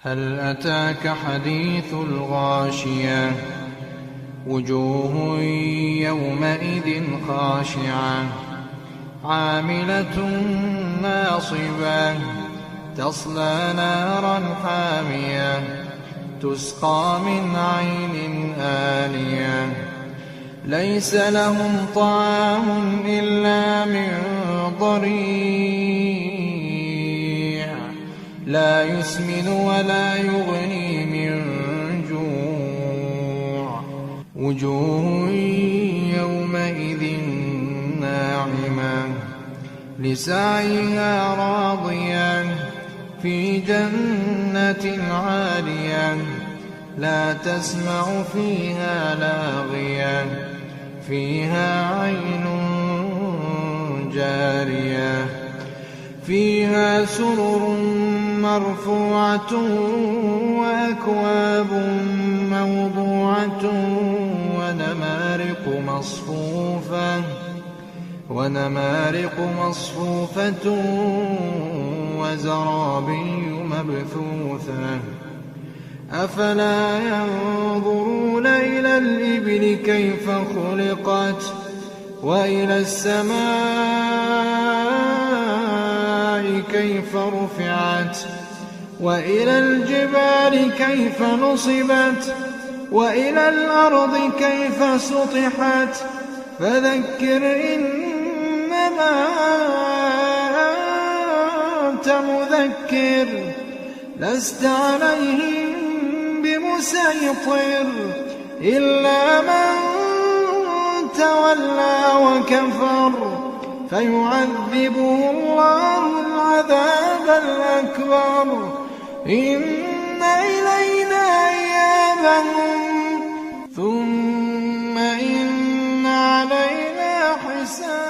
هل أتاك حديث الغاشية وجوه يومئذ خاشعة عاملة ناصبة تصلى نارا حامية تسقى من عين آنية ليس لهم طعام إلا من ضريع لا يسمن ولا يغني من جوع وجوه يومئذ ناعمة لسعيها راضية في جنة عالية لا تسمع فيها لاغية فيها عين جارية فيها سرر مرفوعة وأكواب موضوعة ونمارق مصفوفة وزرابي مبثوثة أفلا ينظرون إلى الإبل كيف خلقت وإلى السماء كيف رفعت وإلى الجبال كيف نصبت وإلى الأرض كيف سطحت فذكر إنما أنت مذكر لست عليهم بمسيطر إلا من تولى وكفر فيعذبه الله العذاب الأكبر إن إلينا إيابهم ثم إن علينا حسابهم.